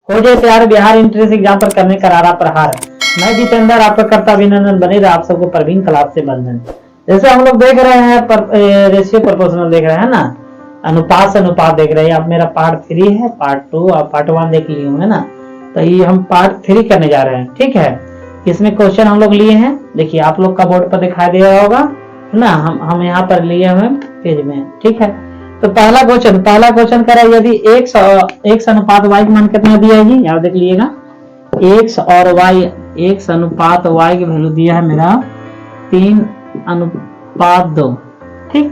हो जाए तैयार बिहार इंट्रेंस एग्जाम पर करने करारा प्रहार। मैं जितेंद्र आपका करता अभिनंदन, बने रहा आप सबको परवीन क्लास से बंधन। जैसे हम लोग देख रहे हैं रेशियो प्रोपोर्शनल देख रहे हैं ना, अनुपात से अनुपात देख रहे हैं। अब मेरा पार्ट 3 है, पार्ट 2 और पार्ट 1 देख लिए होंगे ना, तो ये हम पार्ट 3 करने जा रहे हैं। ठीक है, इसमें क्वेश्चन हम लोग लिए हैं, देखिए आप लोग का बोर्ड पर दिखाई दे रहा होगा है ना, हम यहाँ पर लिए हुए पेज में। ठीक है, तो पहला क्वेश्चन कह रहा है यदि x अनुपात y का मान कितना दिया है जी, यहाँ देख लीजिएगा। x और y, x अनुपात y की वैल्यू दिया है मेरा 3:2। ठीक,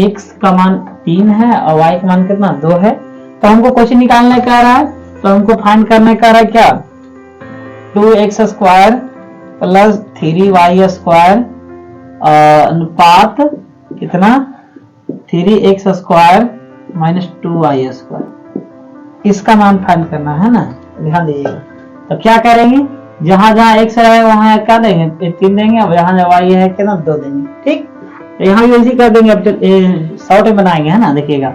x का मान 3 है और y का मान कितना 2 है। तो हमको क्वेश्चन निकालने का रहा है, तो हमको फाइंड करने का रहा है क्या, 2x square plus 3y square अनुपात कितना 3x square minus 2y square, इसका मान फाइंड करना है ना। ध्यान दीजिएगा, तो क्या करेंगे, जहां जहां x है वहां क्या देंगे 3 देंगे, और जहां y है कितना 2 देंगे। ठीक, यहाँ भी वैसे कर देंगे। अब शॉर्ट में बनाएंगे है ना, देखिएगा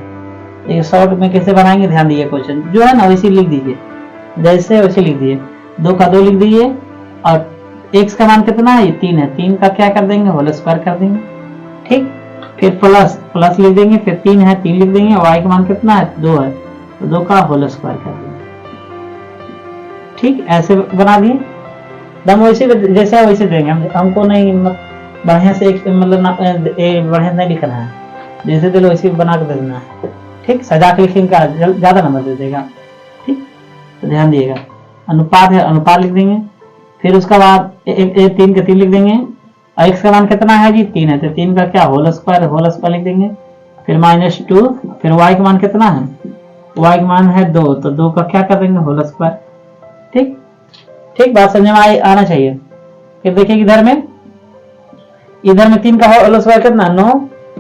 ये शॉर्ट में कैसे बनाएंगे, ध्यान दीजिए। क्वेश्चन जो है ना वैसे लिख दीजिए, जैसे वैसे लिख दीजिए। 2 का 2 लिख दीजिए, और x का मान कितना है 3 है, 3 का क्या कर देंगे होल स्क्वायर कर देंगे। ठीक, फिर प्लस लिख देंगे, फिर 3 है 3 लिख देंगे, और y का मान कितना है 2 है, तो 2 का होल स्क्वायर कर देंगे। ठीक, ऐसे बना दिए। दम वैसे जैसे वैसे देंगे, हमको नहीं बढ़िया से मतलब बढ़िया नहीं लिखना है, जैसे दिलो वैसे बना के देना है। ठीक, सजा के लिखेंगे का ज्यादा नंबर दे देगा। ठीक, तो ध्यान दिएगा, अनुपात है अनुपात लिख देंगे, फिर उसका बाद 3 के 3 लिख देंगे, और x का मान कितना है जी 3 है, तो 3 का क्या होल स्क्वायर लिख देंगे, फिर -2, फिर y का मान कितना है, y का मान है 2, तो 2 का क्या कर देंगे होल स्क्वायर। ठीक ठीक, बात समझ में आना चाहिए। फिर देखिए इधर में 3 का होल स्क्वायर कितना 9,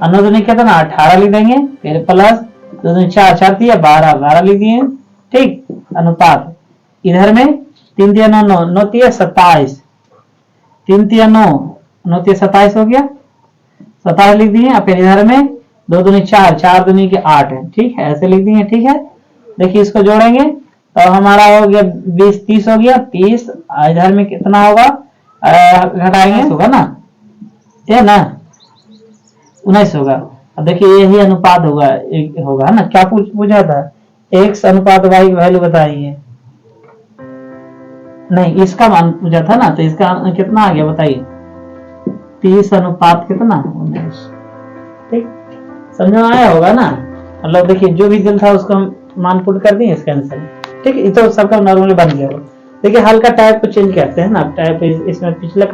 और 9 दूनी कितना 18 लिख देंगे, फिर प्लस 2 दूनी 4 4 दिया 12 लिख दिए। ठीक, अनुपात इधर में 3 दिया 9 9 9 दिया 27, 3 दिया 9 9 दिया 27 हो गया, 27 लिख दिए। फिर इधर में 2 दूनी 4 4 दूनी के 8 है। ठीक है, ऐसे लिख दिए। ठीक है, देखिए इसको जोड़ेंगे तो हमारा हो गया 20 30 हो गया 30, इधर में कितना होगा घटाएंगे होगा ना, ये ना 19 होगा। अब देखिए यही अनुपात होगा ना, क्या पूछा था x अनुपात y की वैल्यू बताइए, नहीं इसका मान पूछा था ना, तो इसका कितना आ गया बताइए 30 अनुपात कितना 19। ठीक, समझ में आया होगा ना, मतलब देखिए जो भी दिल था उसको मान पुट कर दिए इसका आंसर। ठीक, ये तो सबका नॉर्मली बन गया। देखिए हल्का टाइप को चेंज करते हैं ना, टाइप इसमें पिछले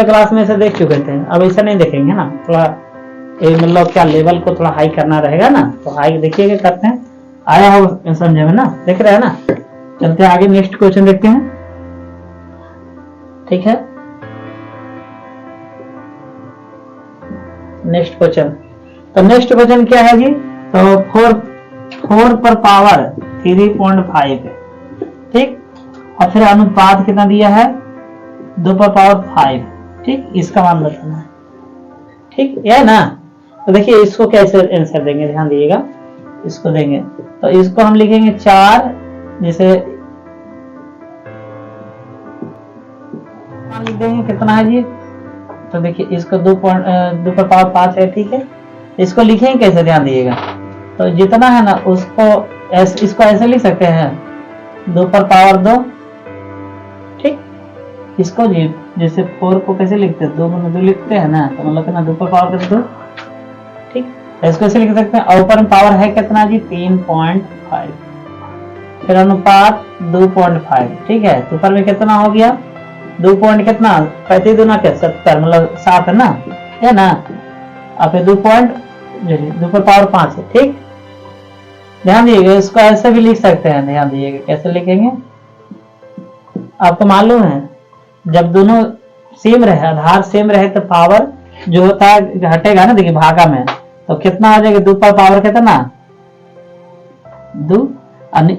क्लास में ऐसे देख चुके थे, अब ऐसा नहीं देखेंगे ना, थोड़ा मतलब क्या लेवल को थोड़ा हाई करना रहेगा ना, तो हाई देखिएगा करते हैं, आया हो समझे में ना, देख रहे हैं ना। चलते हैं आगे, नेक्स्ट क्वेश्चन देखते हैं। ठीक है, नेक्स्ट क्वेश्चन, तो नेक्स्ट क्वेश्चन क्या है जी, तो 4 पर पावर 3.5 है। ठीक, और फिर अनुपात कितना दिया है 2 पर पावर 5। ठीक, इसका मान बताना है। ठीक, यह ना, तो देखिए इसको कैसे आंसर देंगे, ध्यान दीजिएगा। इसको देंगे तो इसको हम लिखेंगे 4, जैसे मान लिख देंगे कितना है जी, तो देखिए इसको 2 पर पावर 5 है। ठीक है, इसको लिखेंगे कैसे, ध्यान दीजिएगा। तो जितना है ना उसको इसको ऐसे लिख सकते हैं 2 पर पावर 2। ठीक, इसको जी जैसे 4 को कैसे लिखते हैं 2 गुना 2 लिखते हैं ना, तो मतलब कितना 2 पर पावर 2। ठीक, इसको ऐसे लिख सकते हैं, और ऊपर में पावर है कितना जी 3.5, फिर अनुपात 2.5। ठीक है, तो ऊपर में कितना हो गया 2 पॉइंट कितना 35 दूना क्या 70, मतलब 7 है ना, है ना। अब 2 पर पावर 5 है। ठीक, ध्यान दीजिएगा, इसको ऐसे भी लिख सकते हैं, ध्यान दीजिएगा कैसे लिखेंगे। आपको मालूम है जब दोनों सेम रहे, आधार सेम रहे, तो पावर जो होता है घटेगा ना, देखिए भागा में, तो कितना आ जाएगा 2 पर पावर कितना 2,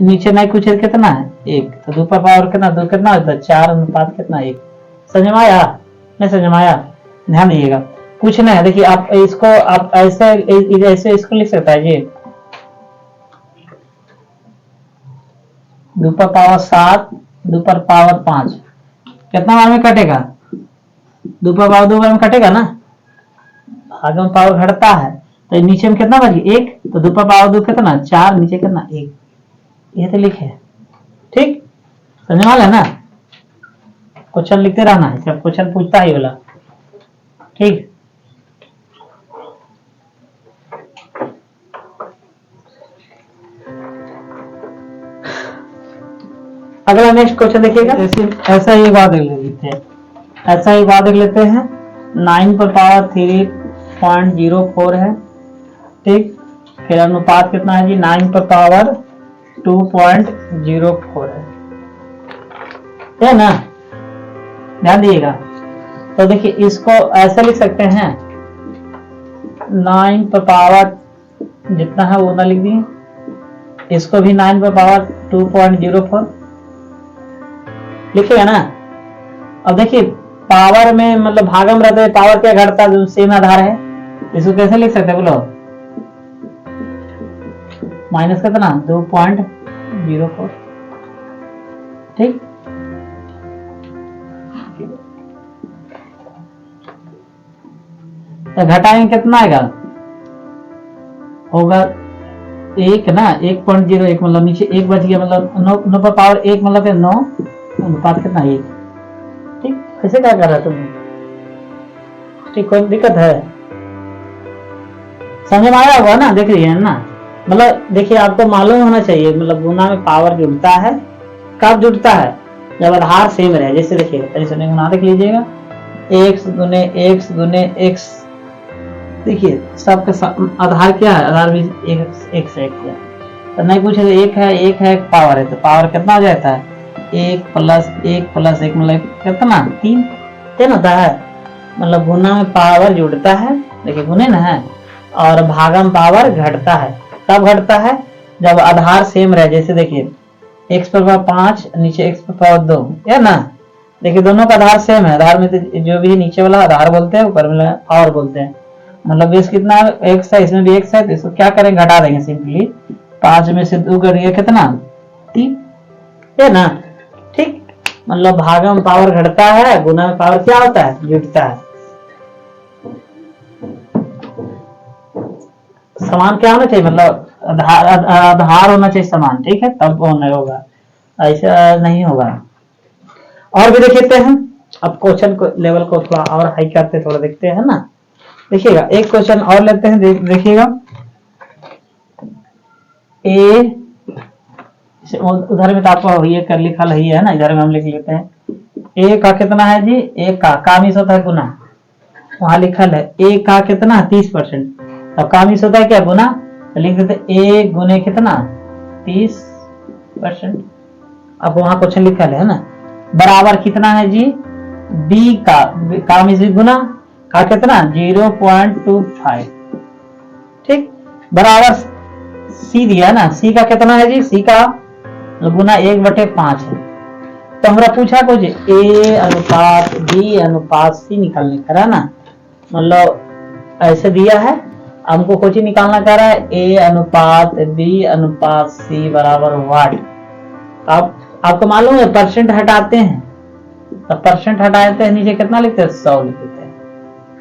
नीचे नहीं कुछ कितना है 1, तो 2 पर पावर कितना 2 कितना होता है 4 अनुपात कितना 1। समझ में आया, नहीं समझ में आया, ध्यान दीजिएगा। कुछ नहीं है, देखिए आप इसको आप ऐसे इसको लिख सकता है जी, 2 पर पावर 7, 2 पर पावर 5, कितना बार में कटेगा? 2 पर पावर 2 बार में कटेगा ना, भाग में पावर घटता है, तो नीचे में कितना बची? 1, तो 2 पर पावर 2 कितना? 4, नीचे कितना? 1, ये तो लिखे। ठीक, समझ वाला है ना? क्वेश्चन लिखते रहना है, जब क्वेश्चन पूछता है वाला। ठीक, अगला नेक्स्ट क्वेश्चन देखिएगा। ऐसा ही बात देख लेते हैं, ऐसा ही बात देख लेते हैं। 9 पर पावर 3.04 है। ठीक, फिर अनुपात कितना है जी? 9 पर पावर 2.04 है ना? ध्यान दिएगा। तो देखिए इसको ऐसा लिख सकते हैं, 9 पर पावर जितना है वो ना लिख दिए, इसको भी 9 पर पावर 2.04 लिखेगा ना। अब देखिए पावर में मतलब भागम रहता है, पावर क्या घटता है? जो सेम आधार है, इसको कैसे लिख सकते हैं बोलो? माइनस कितना? 2.04। ठीक, तो घटाएंगे कितना आएगा? होगा 1 ना, 1.01 मतलब नीचे 1 बच गया, मतलब 9 पर पावर 1 मतलब 9, अनुपात कितना? 1। ठीक, ऐसे क्या कर रहा तुम? ठीक, कोई दिक्कत है? समझ में आया होगा ना? देख रही है ना? मतलब देखिए आपको मालूम होना चाहिए, मतलब गुना में पावर जुड़ता है, कब जुड़ता है? जब आधार सेम रहे। जैसे देखिएगा, गुना देख लीजिएगा, x गुने x गुने x, देखिए सबका आधार क्या है? आधार भी x है। तो नहीं पूछे तो एक है पावर है, तो पावर कितना हो जाता है? 1 प्लस 1 प्लस 1 मतलब कितना? 3 होता है। मतलब गुना में पावर जुड़ता है, देखिए गुने ना है, और भागा में पावर घटता है। कब घटता है? जब आधार सेम रहे। जैसे देखिए x पर पावर 5, नीचे x पर पावर 2 है ना। देखिए दोनों का आधार सेम है। आधार में तो जो भी नीचे वाला आधार बोलते हैं, ऊपर वाला पावर बोलते हैं। मतलब बेस कितना है? x है, इसमें भी x है, तो इसको क्या करेंगे? घटा देंगे सिंपली। 5 में से 2 करिए कितना? 3 है ना। ठीक, मतलब भागा में पावर घटता है, गुना में पावर क्या होता है? जुड़ता है। समान क्या होना चाहिए? मतलब आधार होना चाहिए समान। ठीक है, तब होना होगा, ऐसा नहीं होगा। और भी देख लेते हैं। अब क्वेश्चन को लेवल को थोड़ा और हाई करते, थोड़ा देखते हैं ना। देखिएगा एक क्वेश्चन और लेते हैं, देखिएगा। ए उधर में तो आपको ये कर लिखा ही है ना, इधर में हम लिख लेते हैं। ए का कितना है जी? ए का मिस होता है गुना, वहां लिखल है ए का कितना? 30%। अब का मिस होता है क्या? गुना। तो लिख देते ए गुने कितना? 30%। अब वहां क्वेश्चन लिखल है ना, बराबर कितना है जी? बी का मिस भी गुना, का कितना? 0.25। ठीक, बराबर सी दिया ना। सी का कितना है जी? सी का गुना 1/5 है। तो हमरा पूछा कुछ ए अनुपात बी अनुपात सी निकालने का है ना। मतलब ऐसे दिया है, हमको कुछ निकालना कर रहा है ए अनुपात बी अनुपात सी बराबर वाट। अब आपको मालूम है परसेंट हटाते हैं, तो परसेंट हटाते हैं नीचे कितना लिखते हैं? 100 लिख देते हैं।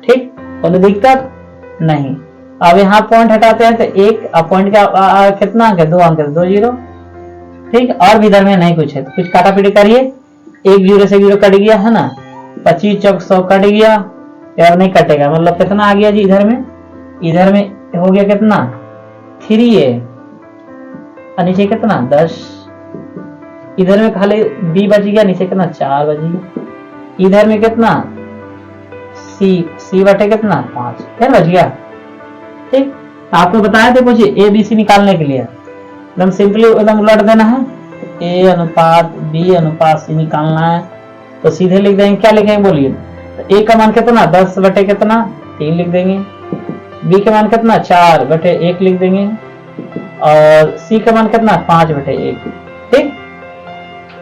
ठीक, कोई दिक्कत नहीं। अब यहाँ पॉइंट हटाते हैं तो 1, अब पॉइंट का कितना अंक है? 2 अंक है, 2 जीरो। ठीक, और भी इधर में नहीं कुछ है, तो कुछ काटा पीटी करिए। 1 जीरो से 0 कट गया है ना, 25 चौक 100 कट गया, यार नहीं कटेगा। मतलब कितना आ गया जी? इधर में हो गया कितना? 3a, और नीचे कितना? 10। इधर में खाली b बच गया, नीचे कितना? 4 बच गया। इधर में कितना? c बटे कितना? 5 क्या बच गया। ठीक, आपको बताया थे कुछ ए बी सी निकालने के लिए, एकदम सिंपली एकदम उलट देना है। ए अनुपात बी अनुपात सी निकालना है, तो सीधे लिख देंगे। क्या लिखेंगे बोलिए? तो ए का मान कितना? 10 बटे कितना? 3 लिख देंगे। बी का मान कितना? 4 बटे 1 लिख देंगे। और सी का मान कितना? 5 बटे 1। ठीक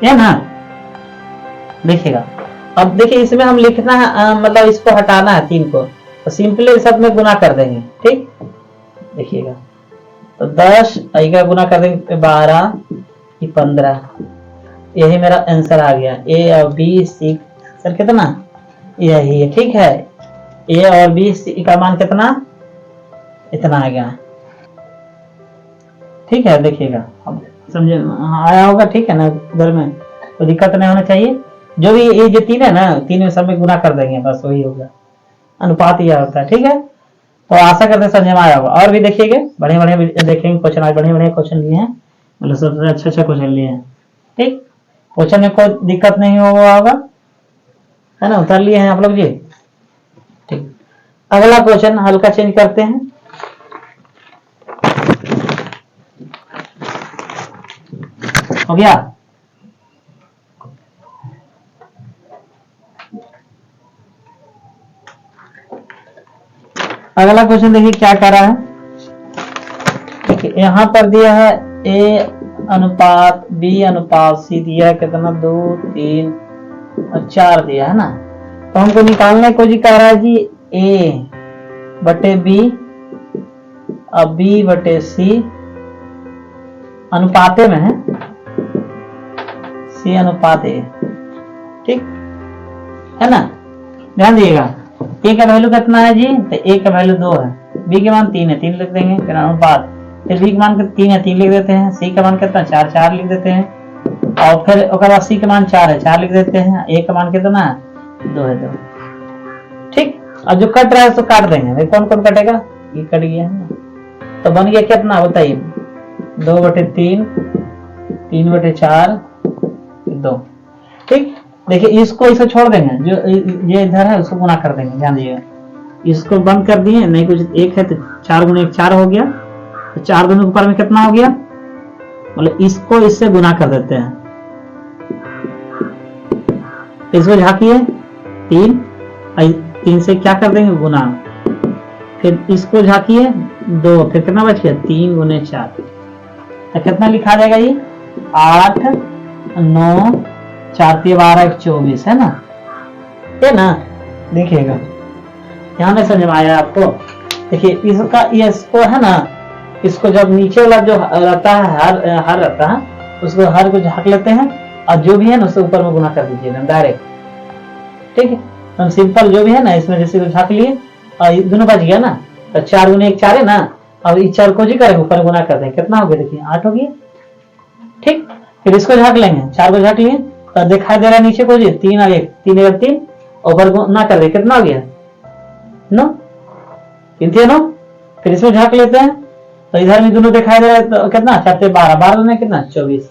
है ना। देखिएगा अब देखिए इसमें हम लिखना है, मतलब इसको हटाना है 3 को, तो सिंपली सब में गुना कर देंगे। ठीक, देखिएगा तो 10 का गुना कर देंगे 12 15 यही मेरा आंसर आ गया। ए और बी सी सर कितना, यही है। ठीक है, ए और बी सी का मान कितना, इतना आ गया। ठीक है, देखिएगा अब समझे आया होगा। ठीक है ना, उधर में तो दिक्कत नहीं होना चाहिए। जो भी ये जो तीन है ना, तीन में सब में गुना कर देंगे, बस वही होगा, अनुपात यह होता है। ठीक है, तो आशा करते समझ में आया होगा। और भी देखिएगा, बढ़िया बढ़िया देखेंगे क्वेश्चन, आज बढ़िया बढ़िया क्वेश्चन लिए हैं, मतलब सबसे अच्छा अच्छा क्वेश्चन लिए हैं। ठीक, क्वेश्चन में कोई दिक्कत नहीं होगा, है ना, उतार लिए हैं आप लोग जी। ठीक, अगला क्वेश्चन हल्का चेंज करते हैं। हो गया, अगला क्वेश्चन देखिए क्या कर रहा है। देखिए यहां पर दिया है ए अनुपात बी अनुपात सी दिया है कितना, 2 3 और 4 दिया है ना। तो हमको निकालने को जी कह रहा है जी ए बटे बी और बी बटे सी अनुपाते में है, सी अनुपात ए। ठीक है ना, ध्यान दिएगा। ए का वैल्यू कितना है जी, तो ए का वैल्यू 2 है, बी के मान 3 है, 3 लिख देंगे, फिर अनुपात, फिर बी के मान 3 है, 3 लिख देते हैं, सी का मान कितना 4, 4 लिख देते हैं, और फिर उसके बाद सी का मान 4 है, 4 लिख देते हैं, ए का मान कितना है 2 है, 2। ठीक, अब जो कट रहा है उसको काट देंगे। कौन कौन कटेगा, ये कट गया है, तो बन गया कितना बताइए, 2 बटे 3, 3 बटे 4, 2। ठीक, देखिए इसको इसे छोड़ देंगे, जो ये इधर है उसको गुना कर देंगे, ध्यान दीजिएगा। इसको बंद कर दिए, नहीं कुछ एक है तो 4 गुना 1 4 हो गया, तो 4 दोनों के ऊपर में कितना हो गया, मतलब इसको इससे गुना कर देते हैं। इसको झाकिए 3, 3 से क्या कर देंगे गुना, फिर इसको झाकिए 2, फिर कितना बच गया 3 गुने 4, तो कितना लिखा जाएगा ये 8 9 4 12 24 है ना, ये ना। देखिएगा ध्यान से समझ में आया आपको। देखिए इसका इसको है ना, इसको जब नीचे वाला जो रहता है हर रहता है, उसको हर को झाक लेते हैं, और जो भी है ना उससे ऊपर में गुना कर दीजिएगा डायरेक्ट। ठीक है, हम सिंपल जो भी है ना इसमें जैसे झाक लिए और दोनों बच गया ना, तो 4 गुने 1 4 है ना, अब इस 4 को जी करेंगे ऊपर गुना कर देंगे, कितना हो गया देखिए 8 हो गया। ठीक, फिर इसको झाक लेंगे, 4 को झाक लिए तो दिखाई दे रहा है नीचे को जी 3 और 1 3 और 3, ऊपर गुना कर दे, कितना हो गया 9, 3 3 9। फिर इसमें झाक लेते हैं तो इधर भी दोनों दिखाई दे रहा है, तो कितना 4 से 12 12 में कितना 24।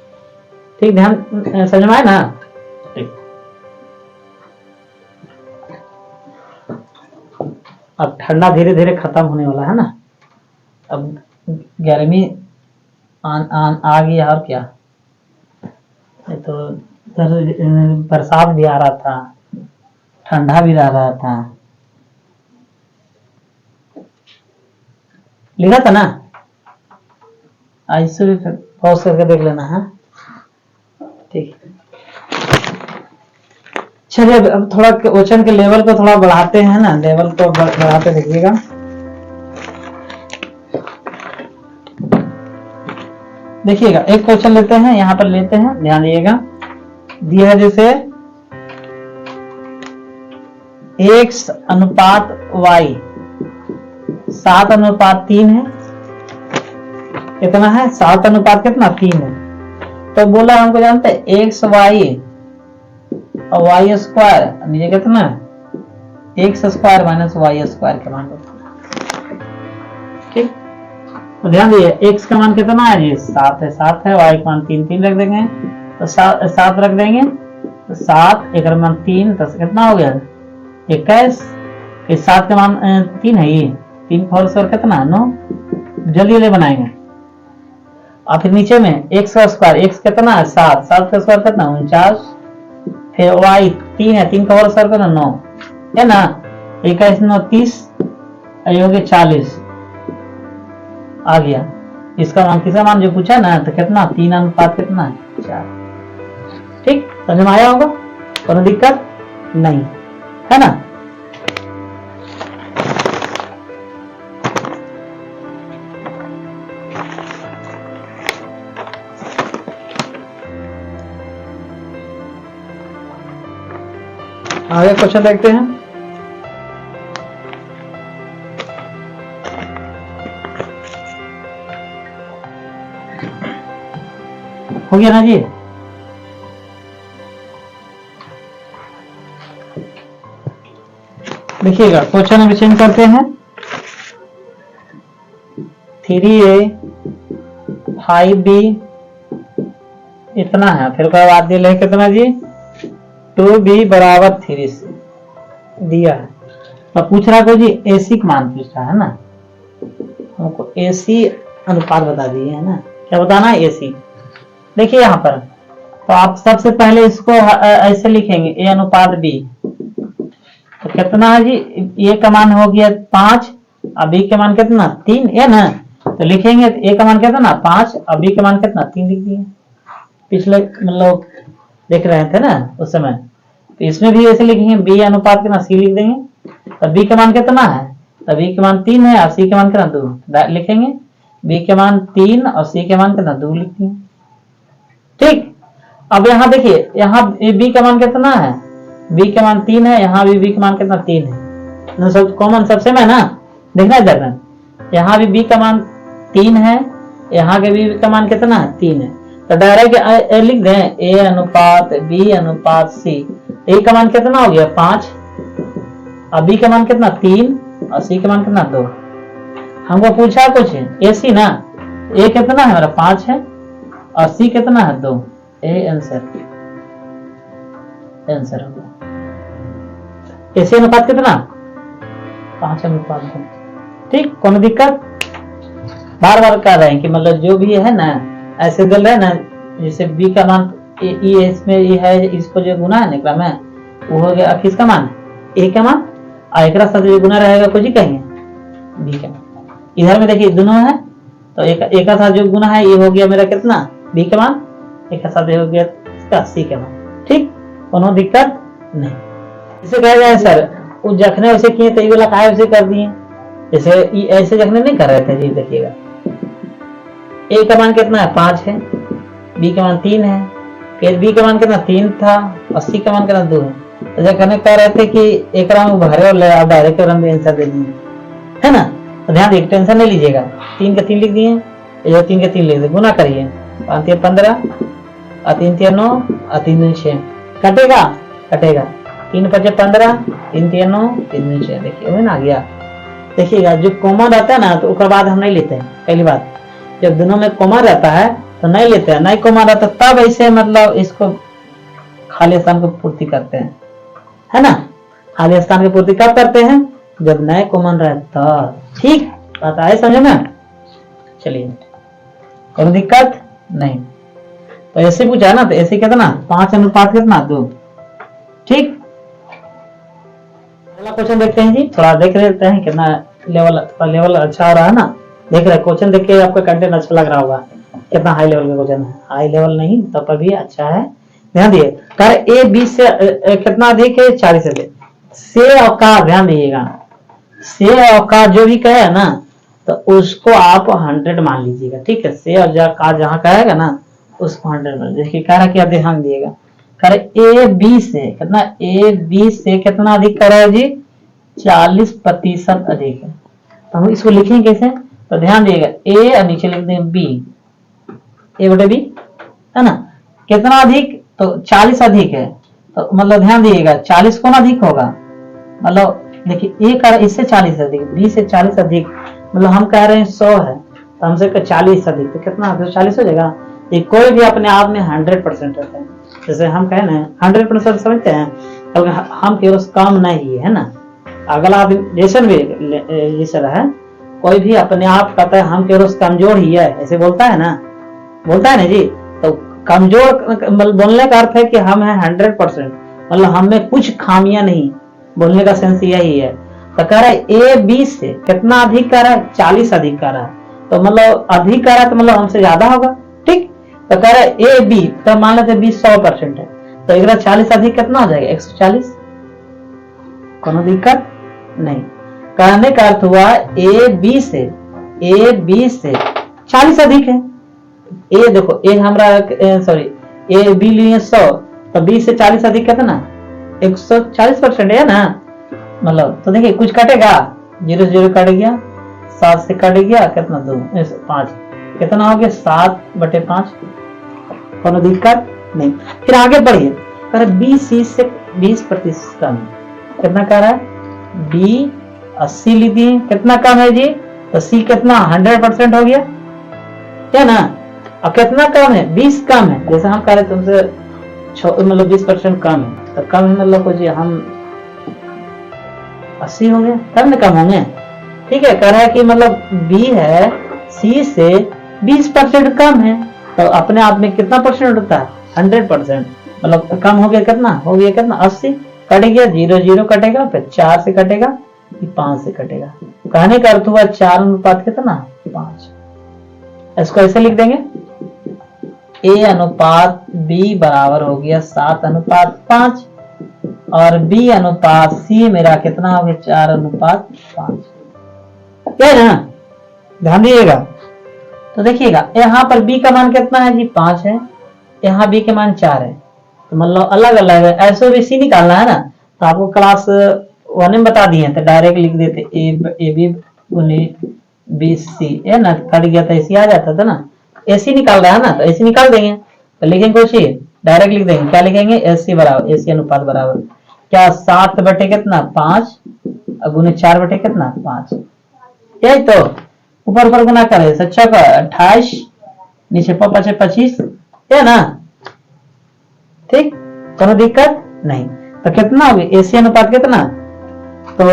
ठीक, ध्यान समझ में आया ना। ठीक, अब ठंडा धीरे धीरे खत्म होने वाला है ना, अब गर्मी आ गई और क्या, तो बरसात भी आ रहा था, ठंडा भी रहा था, लिखा था ना, इससे भी पॉज करके देख लेना है। ठीक, चलिए अब थोड़ा क्वेश्चन के लेवल को थोड़ा बढ़ाते हैं ना, लेवल को बढ़ाते देखिएगा। देखिएगा एक क्वेश्चन लेते हैं, यहाँ पर लेते हैं, ध्यान दिएगा। दिया है जैसे x अनुपात y 7 अनुपात 3 है, कितना है 7 अनुपात कितना 3 है, तो बोला हमको जानते हैं एक्स वाई और वाई स्क्वायर, नीचे कितना x square minus y square के मान। ठीक, तो ध्यान दिए एक्स का मान कितना है जी 7 है, 7 है, वाई का मान 3 3 रख देंगे, तो 7 रख देंगे, तो 7 एक मान 3, तो कितना हो गया 21। इस 7 का मान 3 है, ये 3 फोर स्क्वायर कितना 9, जल्दी जल्दी बनाएंगे। और फिर नीचे में एक्स का स्क्वायर, एक्स कितना है 7, 7 का स्क्वायर कितना 49, फिर वाई 3 है, 3 का होल स्क्वायर कितना 9 है ना, 21 9 30, हो गया 40 आ गया। इसका मान किसका मान जो पूछा ना, तो कितना 3 अनुपात कितना 4। ठीक, समझ में आया होगा, कोई दिक्कत नहीं है ना। आगे क्वेश्चन देखते हैं। हो गया ना जी? देखिएगा क्वेश्चन हम चेंज करते हैं। 3a 5b इतना है, फिर उसके बाद दिया है कितना जी? 2b बराबर 3c दिया है। तो पूछ रहा को जी AC का मान पूछ रहा है ना, हमको AC अनुपात बता दिए है ना। क्या बताना है? AC। देखिए यहाँ पर तो आप सबसे पहले इसको ऐसे लिखेंगे A अनुपात B। तो कितना है जी? A का मान हो गया 5 और B का मान कितना? 3 है ना। तो लिखेंगे A का मान कितना? 5 और B का मान कितना? 3 लिख दिए। पिछले मतलब देख रहे थे ना उस समय, तो इसमें भी ऐसे लिखेंगे B अनुपात कितना? C लिख देंगे। तो B का मान कितना है? तो B का मान 3 है और C का मान कितना? 2 लिखेंगे। B का मान 3 और C का मान कितना? 2 लिखते हैं। ठीक। अब यहाँ देखिए, यहाँ B का मान कितना है? B का मान 3 है, यहाँ भी B का मान कितना? 3 है। सब कॉमन सब सेम है ना, देखना जरा। यहाँ भी B का मान 3 है, यहाँ के B का मान कितना है? 3 है। तो डायरेक्ट लिख दें A अनुपात B अनुपात C। A का मान कितना हो गया? 5 और B का मान कितना? 3 और C का मान कितना? 2। हमको पूछा कुछ AC ना, A कितना है मेरा? 5 है और C कितना है? 2। A आंसर हो गया। AC अनुपात कितना? 5 अनुपात 2। ठीक, कोनो दिक्कत? बार बार कर रहे हैं कि मतलब जो भी है ना ऐसे गल रहे ना, जैसे B का मान इसमें ये है, इसको जो गुना है निकला में वो हो गया किसका मान? A का मान। और एक साथ जो गुना रहेगा कुछ ही कहेंगे B का मान। इधर में देखिए दोनों है, तो एक का साथ जो गुना है ये हो गया मेरा कितना? B का मान। एक का साथ हो गया इसका C का मान। ठीक, कोनो दिक्कत नहीं। इसे कहा जाए सर वो जखने वैसे किए तो ये वाला काय वैसे कर दिए, जैसे ऐसे जखने नहीं कर रहे थे जी। देखिएगा A का मान कितना है? 5 है, B का मान 3 है, फिर B का मान कितना? 3 था और C का मान कितना? 2 है। तो जखने कह रहे थे कि एक राम भरे और आप डायरेक्ट रन आंसर दे दिए है ना। तो ध्यान देखिए, टेंशन नहीं लीजिएगा। 3 का 3 लिख दिए, ये 3 का 3 लिख दिए, गुना करिए। 5 3 15 और 3 3 9 और 3 2 6 कटेगा 3 5 15 3 3 9 3 2 6। देखिए ना आ गया। देखिएगा जो कॉमन रहता है ना तो उसके बाद हम नहीं लेते हैं। पहली बात, जब दोनों में कॉमन रहता है तो नहीं लेते हैं, नहीं कॉमन रहता तब ऐसे मतलब इसको खाली स्थान को पूर्ति करते हैं, है ना। खाली स्थान की पूर्ति कब करते हैं? जब नए कॉमन रहता। ठीक बात आए समझ में? चलिए कोई दिक्कत नहीं। तो ऐसे पूछा है ना, तो ऐसे कितना? 5 अनुपात कितना? 2। ठीक, अगला क्वेश्चन देखते हैं जी। थोड़ा देख लेते हैं कितना लेवल अच्छा हो रहा है ना। देख रहे क्वेश्चन देख के आपको कंटेंट अच्छा लग रहा होगा। कितना हाई लेवल का क्वेश्चन है। हाई लेवल नहीं तो भी अच्छा है। ध्यान दिए, कर A 20 से कितना अधिक है? 40 से अधिक। से और का ध्यान दीजिएगा, से और का जो भी कहे ना तो उसको आप 100 मान लीजिएगा। ठीक है, से और का जहाँ कहेगा ना उसको 100 मान। देखिए कह रहा क्या ध्यान दिएगा, कर A B से कितना? A B से कितना अधिक कर रहा है जी? 40% अधिक है। तो हम इसको लिखेंगे कैसे? तो ध्यान दिएगा A और नीचे लिख देंगे B, A बटे B है ना। कितना अधिक? तो 40 अधिक है। तो मतलब ध्यान दिएगा 40 कौन अधिक होगा? मतलब देखिए A का इससे 40 अधिक, B से 40 अधिक, मतलब हम कह रहे हैं 100 है तो हमसे 40 अधिक, तो कितना? तो 40 हो जाएगा। ये कोई भी अपने आप में 100% रहता है। जैसे हम कहें ना 100% समझते हैं, तो हम केवल कम नहीं है ना। अगला रिलेशन भी जैसे है, कोई भी अपने आप कहता है हम केवल कमजोर ही है, ऐसे बोलता है ना जी। तो कमजोर बोलने का अर्थ है कि हम है 100%, मतलब हम में कुछ खामियां नहीं, बोलने का सेंस यही है। तो कह रहा है A B से कितना अधिक कर रहा है? 40 अधिक कर रहा है। तो मतलब अधिक कर रहा है तो मतलब हमसे ज्यादा होगा। ठीक, तो कह रहा है A B, तो मान लेते B 100% है, तो 40 अधिक कितना हो जाएगा? 140। कोनो दिक्कत नहीं। कहने का अर्थ हुआ A B से 40 अधिक है। A देखो A हमारा सॉरी A B लिए 100, तो B से 40 अधिक कितना? 140% है ना, मतलब तो देखिए कुछ कटेगा, 0 0 कट गया, 7 से कट गया, कितना 2 5, कितना हो गया 7/5, कोनो दिक्कत नहीं। फिर आगे बढ़िए, कह रहा बी सी से 20% कम, कितना कह रहा है बी 80 लिख दिए, कितना कम है जी, तो सी कितना 100% हो गया, क्या ना, अब कितना कम है 20 कम है, जैसे हम कह रहे तुमसे मतलब 20% कम है, तो कम है मतलब कुछ हम 80 होंगे, तब ना कम होंगे, ठीक है। कह रहा है कि मतलब बी है सी से 20% कम है, तो अपने आप में कितना परसेंट होता है 100%, मतलब कम हो गया, कितना हो गया, कितना 80, कट गया 0 0 कटेगा, फिर 4 से कटेगा, 5 से कटेगा, कहने का अर्थ हुआ 4 अनुपात कितना 5। इसको ऐसे लिख देंगे, ए अनुपात बी बराबर हो गया 7/5, और बी अनुपात सी मेरा कितना हो गया 4/5, क्या है ना, ध्यान दीजिएगा। तो देखिएगा यहाँ पर बी का मान कितना है जी 5 है, यहाँ बी के मान 4 है, तो मतलब अलग अलग है, ऐसे भी सी निकालना है ना, तो आपको क्लास 1 में बता दिए तो डायरेक्ट लिख देते ए बी गुने बी सी, है ना, कट गया था ऐसी आ जाता था ना, एसी निकाल रहा है ना, तो एसी निकाल देंगे, तो लिखेंगे कुछ डायरेक्ट लिख देंगे, क्या लिखेंगे एसी बराबर, एसी अनुपात बराबर क्या 7/5 गुने 4 कितना 5, यही तो ऊपर ऊपर गुना करे, सच्चा का 28, नीचे 5 25, है ना, ठीक, कोनो दिक्कत नहीं। तो कितना हो गया एसी अनुपात कितना, तो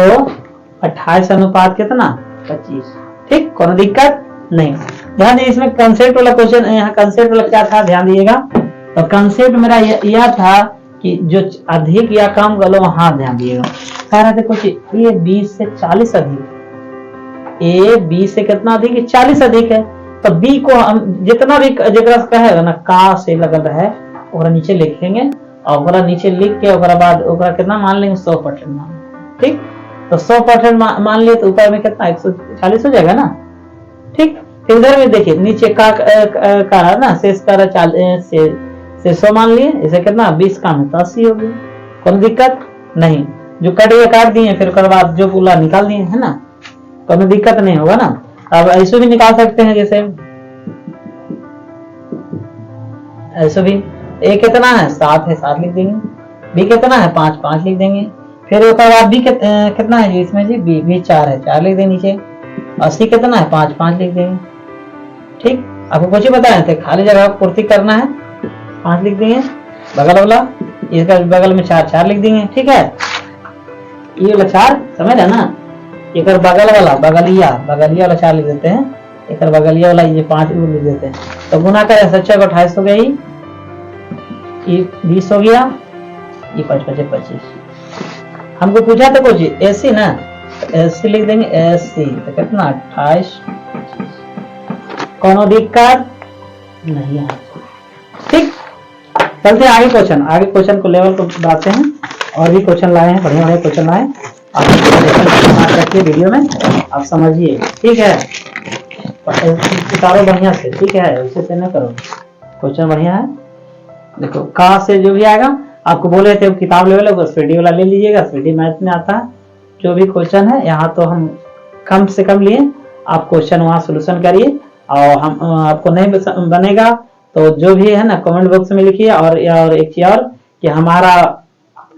28 अनुपात कितना 25, ठीक, कोनो दिक्कत नहीं। ध्यान दीजिए इसमें कंसेप्ट वाला क्वेश्चन, यहाँ कंसेप्ट वाला क्या था ध्यान दीजिएगा, तो कंसेप्ट मेरा यह था कि जो अधिक या कम गलो वहां ध्यान दिएगा, कह रहे थे कुछ ए 20 से 40 अधिक, ए 20 से कितना अधिक है 40 अधिक है, तो बी को हम जितना भी जगह कहेगा ना का से लगल है ओकरा नीचे लिखेंगे, और ओकरा नीचे लिख के ओकरा बाद ओकरा कितना मान लेंगे 100% मान, ठीक, तो 100% मान लिए तो ऊपर में कितना 140 हो जाएगा ना, ठीक। फिर इधर में देखिए नीचे का है ना, शेष का से 100 मान लिए, इसे कितना 20 का में 80 हो गया, कोई दिक्कत नहीं, जो कट गया काट दिए, फिर उसके बाद जो पूरा निकाल दिए, है ना, कोई दिक्कत नहीं होगा ना। अब ऐसे भी निकाल सकते हैं, जैसे ऐसे भी ए कितना है 7 है 7 लिख देंगे, बी कितना है 5 5 लिख देंगे, फिर उसके बाद बी कितना है जी इसमें जी बी 4 है 4 लिख देंगे नीचे, और सी कितना है 5 5 लिख देंगे, ठीक। आपको कुछ ही बताए थे, खाली जगह पूर्ति करना है, 5 लिख देंगे, बगल वाला इसका बगल में 4 4 लिख देंगे, ठीक है, ये वाला 4 समझ है ना, एक बगल वाला बगलिया वाला 4 लिख देते हैं, एक बगलिया वाला ये 5 लिख देते हैं, तो गुना करें सच्चा को 28 हो गई, ये 20 हो गया, ये 5 5 25, हमको पूछा था कुछ एसी ना, एसी लिख देंगे एसी, तो कितना 28, कोनो दिक्कत नहीं है, ठीक। चलते आगे क्वेश्चन को लेवल को बढ़ाते हैं, और भी क्वेश्चन लाए हैं, बढ़िया बढ़िया क्वेश्चन लाए, आप रखिए वीडियो में, आप समझिए, ठीक है, उतारो बढ़िया से, ठीक है, ऐसे से न करो, क्वेश्चन बढ़िया है। देखो का से जो भी आएगा आपको बोले थे किताब लेवल है, स्पीडी वाला ले लीजिएगा, स्पीडी मैथ में आता है जो भी क्वेश्चन है, यहाँ तो हम कम से कम लिए, आप क्वेश्चन वहाँ सोल्यूशन करिए, और हम आपको नहीं बनेगा तो जो भी है ना कमेंट बॉक्स में लिखिए, और एक चीज और कि हमारा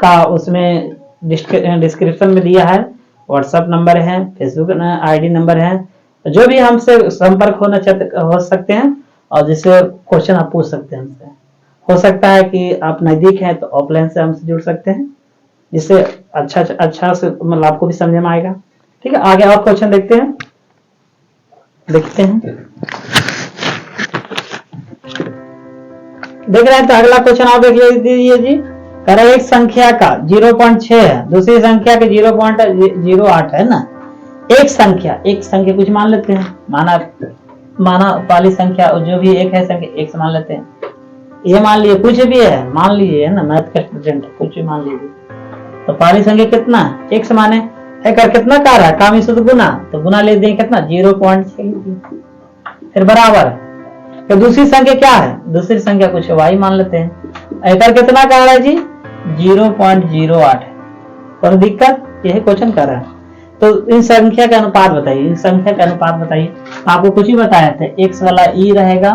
का उसमें डिस्क्रिप्शन में दिया है, व्हाट्सएप नंबर है, फेसबुक आईडी नंबर है, जो भी हमसे संपर्क हो सकते हैं, और जिससे क्वेश्चन आप पूछ सकते हैं हमसे, हो सकता है कि आप नजदीक हैं तो ऑफलाइन से हमसे जुड़ सकते हैं, जिससे अच्छा से मतलब आपको भी समझ में आएगा, ठीक है। आगे और क्वेश्चन देखते हैं देख रहे हैं, तो अगला क्वेश्चन आप देख लीजिए जी, कह रहा है एक संख्या का 0.6 है, दूसरी संख्या के 0.08 है ना, एक संख्या कुछ मान लेते हैं, माना पहली संख्या जो भी एक है संख्या एक से मान लेते हैं, ये मान लिए कुछ भी है, मान लीजिए है ना, मैथ का स्टूडेंट कुछ भी मान लीजिए, तो पहली संख्या कितना एक से माने, एक कितना कर रहा है काम शुद्ध गुना, तो गुना ले देंगे कितना 0.6, फिर बराबर, तो दूसरी संख्या क्या है, दूसरी संख्या कुछ y मान लेते हैं, एक कितना कह रहा है जी 0.08। कोई दिक्कत? यही क्वेश्चन कर रहा है। तो इन संख्या का अनुपात बताइए, इस संख्या का अनुपात बताइए। आपको कुछ ही बताया था, x वाला ई रहेगा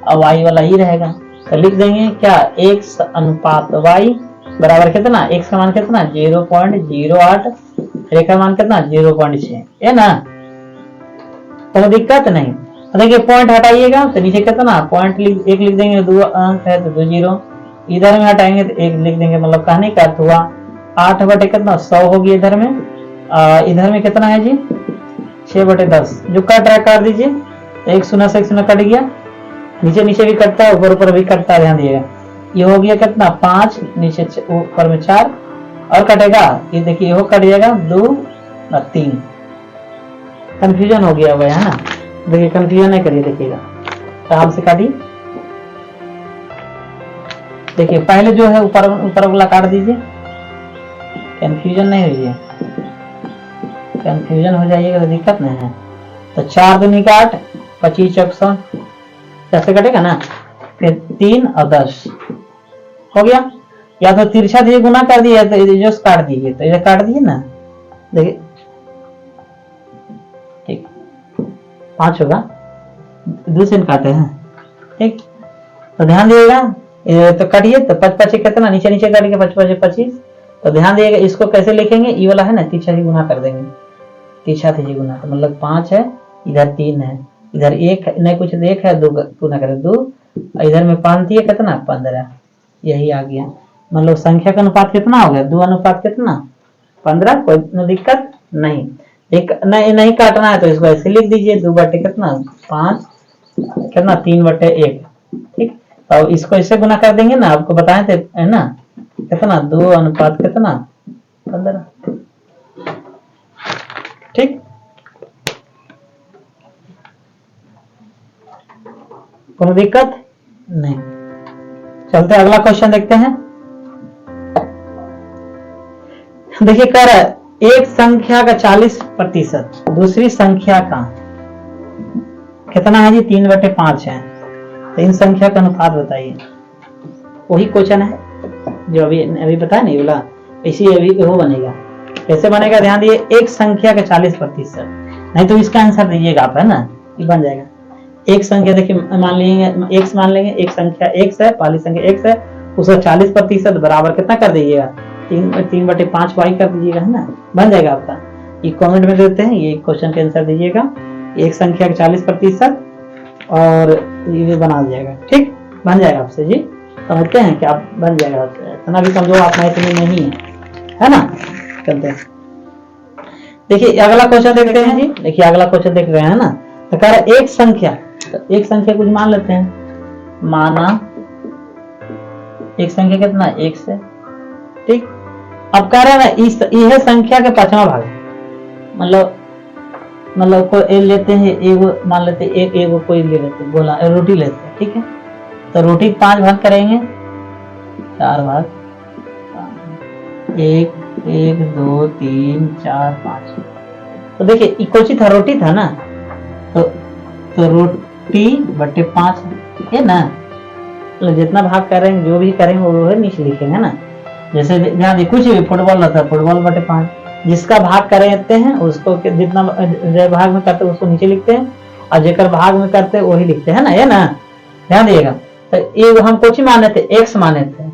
और y वाला ई रहेगा। तो लिख देंगे क्या, x अनुपात y बराबर कितना, x का मान कितना 0.08, y का मान कितना 0.6 है ना। तो दिक्कत नहीं। तो देखिए पॉइंट हटाइएगा तो नीचे कितना पॉइंट एक लिख देंगे, 2 अंक है तो 2 जीरो, इधर में हटाएंगे तो 1 लिख देंगे। मतलब कहने का अर्थ हुआ 8 बटे कितना 100 होगी इधर में, इधर में कितना है जी 6 बटे 10। जो कट रहा कर दीजिए, एक शून्य से एक शून्य कट गया, नीचे नीचे भी कटता है, ऊपर ऊपर भी कटता है, ध्यान दिएगा। ये हो गया कितना 5, नीचे ऊपर में 4 और कटेगा, ये देखिए वो कट जाएगा 2 और 3। कंफ्यूजन हो गया हुआ है ना, देखिए कंफ्यूजन नहीं करिए, देखिएगा आराम से काटिए। देखिए पहले जो है ऊपर वाला काट दीजिए, कंफ्यूजन नहीं हुई है, कंफ्यूजन हो जाइएगा तो दिक्कत नहीं है। तो 4 दूनी काट 25 चौक 100, कैसे कटेगा ना, फिर 3 और 10 हो गया। या तो तिरछा दिए गुना कर दिए तो जो काट दीजिए, तो इधर काट दीजिए ना, देखिए ठीक 5 होगा, दूसरे काटे हैं ठीक। तो ध्यान दिएगा, तो काटिए तो 5 कितना नीचे नीचे काटिए 5 25। तो ध्यान दिएगा इसको कैसे लिखेंगे, ई वाला है ना तिरछा ही गुना कर देंगे, तिरछा थी गुना, तो मतलब 5 है, इधर 3 है, इधर 1 नहीं कुछ 1 है, 2 गुना करें 2, इधर में 5 दिए कितना 15, यही आ गया। मतलब संख्या का अनुपात कितना हो गया 2 अनुपात कितना 15। कोई दिक्कत नहीं, नहीं काटना है तो इसको ऐसे लिख दीजिए 2 बटे कितना 5 कितना 3 बटे 1 ठीक। तो इसको इससे गुना कर देंगे ना, आपको बताए थे है ना, कितना 2 अनुपात कितना 15 ठीक। कोई दिक्कत नहीं, चलते अगला क्वेश्चन देखते हैं। देखिए कह रहा है एक संख्या का 40%, दूसरी संख्या का कितना है जी 3 बटे 5 है। तो इन संख्या का अनुपात बताइए। वही क्वेश्चन है जो अभी बताया नहीं बोला, इसी अभी वो बनेगा। कैसे बनेगा ध्यान दिए, एक संख्या का 40%, नहीं तो इसका आंसर दीजिएगा आप है ना, ये बन जाएगा। एक संख्या देखिए मान लेंगे x मान लेंगे, एक संख्या x है, पहली संख्या x है, उसका 40% बराबर कितना कर दीजिएगा 3 बटे 5 y कर दीजिएगा है ना, बन जाएगा आपका। ये कमेंट में देते हैं, ये क्वेश्चन के आंसर दीजिएगा, एक संख्या का 40% और ये बना दिएगा ठीक, बन जाएगा आपसे जी। समझते हैं कि आप बन जाएगा, इतना भी कमजोर आप नहीं है ना। चलते हैं देखिए अगला क्वेश्चन देखते हैं जी। देखिए अगला क्वेश्चन देख रहे हैं ना, तो कह रहा है एक संख्या, तो एक संख्या कुछ मान लेते हैं, माना एक संख्या कितना x है ठीक। अब कह रहा है ना इस यह संख्या का 5वां भाग, मतलब कोई लेते हैं एक मान लेते हैं, एक कोई ले लेते हैं, बोला रोटी लेते हैं ठीक है। तो रोटी 5 भाग करेंगे, 4 भाग, 1 1 2 3 4 5। तो देखिए कोई था रोटी था ना, तो रोटी बटे 5 है ना, तो जितना भाग करेंगे जो भी करेंगे वो है नीचे लिखेंगे ना। जैसे ध्यान दिए कुछ भी फुटबॉल रहता है, फुटबॉल बटे 5, जिसका भाग करते हैं उसको जितना भाग में करते हैं उसको नीचे लिखते हैं, और जेकर भाग में करते हैं वही लिखते हैं ना, ये ना ध्यान दिएगा। तो ये हम कुछ ही माने थे, x माने थे,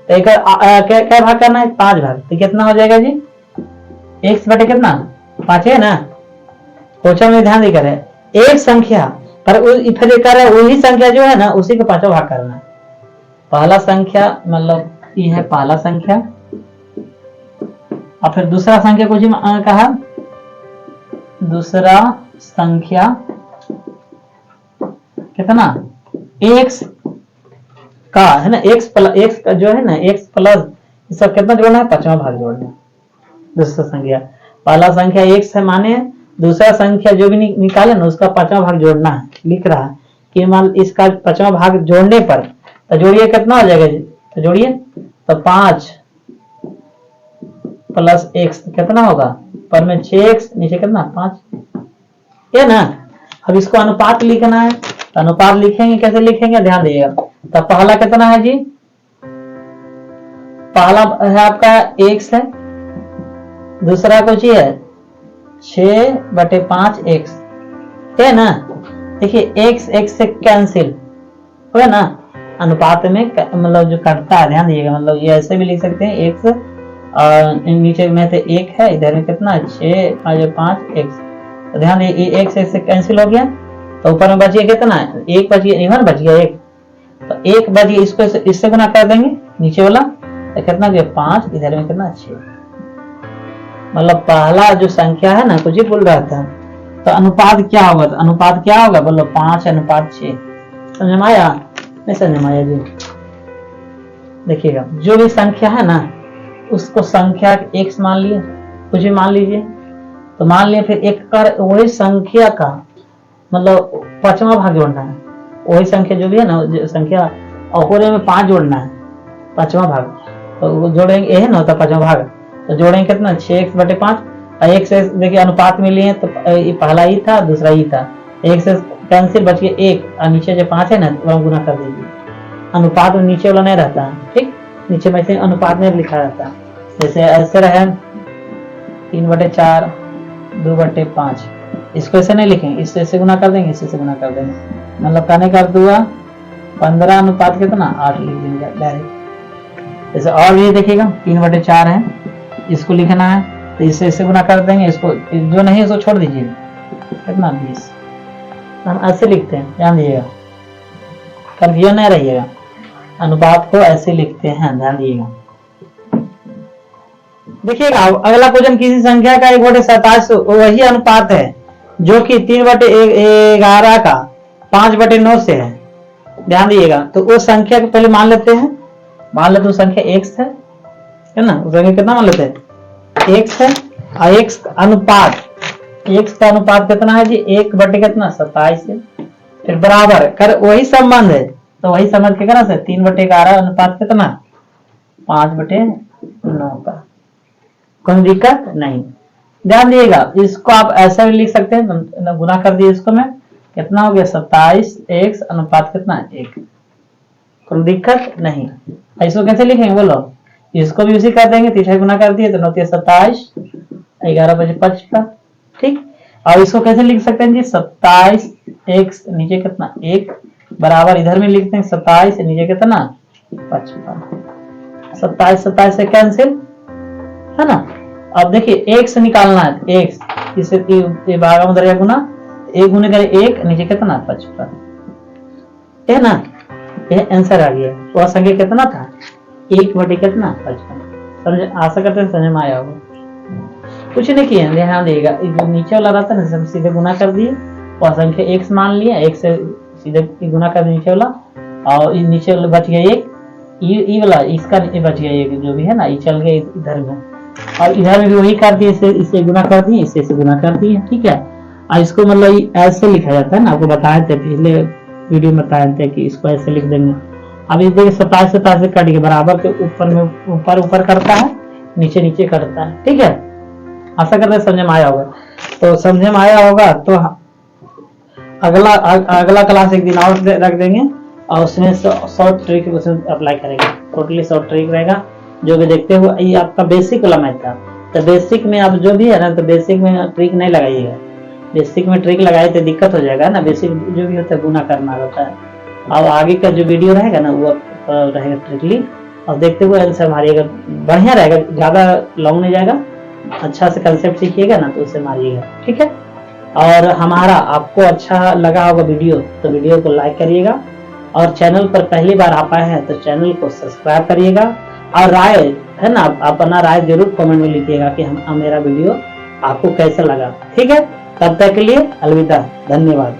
तो एक क्या भाग करना है 5 भाग, तो कितना हो जाएगा जी x बटे कितना 5 है ना। क्वेश्चन में ध्यान देकर है एक संख्या पर फिर कर रहा है वही संख्या जो है ना उसी को 5वां भाग करना है। पहला संख्या मतलब ये है पहला संख्या, और फिर दूसरा संख्या कुछ कहा, दूसरा संख्या कितना x का है ना, x का जो है ना x प्लस इसका कितना जोड़ना है 5वां भाग जोड़ना है। दूसरा संख्या पहला संख्या x है माने, दूसरा संख्या जो भी निकाले ना उसका 5वां भाग जोड़ना है। लिख रहा है कि मान इसका 5वां भाग जोड़ने पर, तो जोड़िए कितना हो जाएगा जी, तो जोड़िए तो 5 प्लस x कितना होगा, पर में 6x नीचे कितना 5 है ना। अब इसको अनुपात लिखना है, तो अनुपात लिखेंगे कैसे लिखेंगे ध्यान दीजिएगा। तो पहला कितना है जी पहला है आपका x है, दूसरा कुछ ही है 6/5 x है ना। देखिए x x से कैंसिल हो गया ना, अनुपात में मतलब जो कटता है, ध्यान दीजिएगा, मतलब ये ऐसे भी लिख सकते हैं x और नीचे में तो 1 है, इधर में कितना 6/5 x, तो ध्यान दीजिए ये x से कैंसिल हो गया, तो ऊपर में बच गया कितना, 1 बच गया, इवन बच गया 1, तो 1 बच गया, इसको इससे गुना कर देंगे नीचे वाला, तो कितना गया 5, इधर में कितना 6, मतलब पहला जो संख्या है ना कुछ ही बोल रहा था, तो अनुपात क्या होगा, तो अनुपात क्या होगा बोलो 5/6। समझ में आया, नहीं समझ में आया जी। देखिएगा जो भी संख्या है ना उसको संख्या x मान लिए, कुछ भी मान लीजिए, तो मान लिया, फिर एक कर वही संख्या का मतलब 5वां भाग जोड़ना है, वही संख्या जो भी है ना जो संख्या और में 5 जोड़ना है, 5वां भाग, तो वो जोड़ेंगे, यही ना होता 5वां भाग, तो जोड़ेंगे कितना 6x/5, एक से देखिए अनुपात में लिए तो ये पहला ही था दूसरा ही था, एक से कैंसिल बच गया 1 और नीचे जो 5 है ना वह गुना कर दीजिए, अनुपात में नीचे वाला नहीं रहता है, ठीक, नीचे में से अनुपात में लिखा रहता है, जैसे ऐसे रहे 3/4 2/5, इसको ऐसे नहीं लिखेंगे, इससे ऐसे गुना कर देंगे, इससे गुना कर देंगे, मतलब कहने का अर्थ हुआ 15 अनुपात कितना 8 लिख देंगे डायरेक्ट। जैसे और ये देखिएगा 3/4 है, इसको लिखना है तो इससे ऐसे गुना कर देंगे, इसको जो नहीं उसको छोड़ दीजिए, कितना 20, हम ऐसे लिखते हैं, ध्यान दीजिएगा, कंफ्यूजन नहीं रहिएगा, अनुपात को ऐसे लिखते हैं, ध्यान दीजिएगा। देखिएगा अगला क्वेश्चन, किसी संख्या का 1/27 वही अनुपात है जो कि 3/11 का 5/9 से है, ध्यान दीजिएगा, तो वो संख्या को पहले मान लेते हैं, मान लेते वो संख्या x है ना, उस संख्या कितना मान लेते हैं x है, और x अनुपात, x का अनुपात कितना है जी 1/27 है, फिर बराबर कर वही संबंध है, तो वही संबंध के करना से 3/11 अनुपात कितना 5/9 का, कोई दिक्कत नहीं। ध्यान दिएगा इसको आप ऐसा भी लिख सकते हैं, गुना कर दिए इसको में, कितना हो गया 27x अनुपात कितना 1, कोई दिक्कत नहीं। इसको कैसे लिखेंगे बोलो, इसको भी उसी कर देंगे, 3 गुना कर दिए तो 9 27, 11/55, ठीक, और इसको कैसे लिख सकते हैं जी 27x नीचे कितना 1 बराबर, इधर में लिखते हैं 27 नीचे कितना 55, 27 से कैंसिल है ना। अब देखिए x निकालना है, x इसे भागा में दरिया गुना, 1 गुने करे 1 नीचे कितना 55 है ना, ये आंसर आ गया। वह संख्या कितना था 1/55, समझे, आशा करते हैं समझ में आया होगा। कुछ नहीं किया, ध्यान देगा जो नीचे वाला रहता है ना सीधे गुना कर दिए, वह संख्या x मान लिया, x से सीधे गुना कर दिया नीचे वाला, और नीचे वाला बच गया 1, ये वाला इसका बच गया 1 जो भी है ना, ये चल गया इधर में, और इधर में भी वही कर दिए, इसे गुना कर दिए, इससे गुना कर दिए, ठीक है। और इसको मतलब ऐसे लिखा जाता है ना, आपको बताए थे पिछले वीडियो में बताए थे कि इसको ऐसे लिख देंगे। अब इस देखिए 27 से कट के बराबर के ऊपर में ऊपर करता है, नीचे नीचे करता है, ठीक है। आशा करते हैं समझ में आया होगा, तो समझ में आया होगा तो अगला क्लास एक दिन और रख देंगे, और उसमें शॉर्ट ट्रिक अप्लाई करेंगे, टोटली शॉर्ट ट्रिक रहेगा, जो भी देखते हुए ये आपका बेसिक वाला मैथ था, तो बेसिक में आप जो भी है ना, तो बेसिक में ट्रिक नहीं लगाइएगा, बेसिक में ट्रिक लगाए तो दिक्कत हो जाएगा ना, बेसिक जो भी होता है गुना करना होता है। अब आगे का जो वीडियो रहेगा ना वो रहेगा ट्रिकली, और देखते हुए आंसर मारिएगा, बढ़िया रहेगा, ज्यादा लॉन्ग नहीं जाएगा, अच्छा से कंसेप्ट सीखिएगा ना तो उससे मारिएगा, ठीक है। और हमारा आपको अच्छा लगा होगा वीडियो तो वीडियो को लाइक करिएगा, और चैनल पर पहली बार आप आए हैं तो चैनल को सब्सक्राइब करिएगा, और राय है ना अपना राय जरूर कमेंट में लिखिएगा कि मेरा वीडियो आपको कैसा लगा, ठीक है। तब तक के लिए अलविदा, धन्यवाद।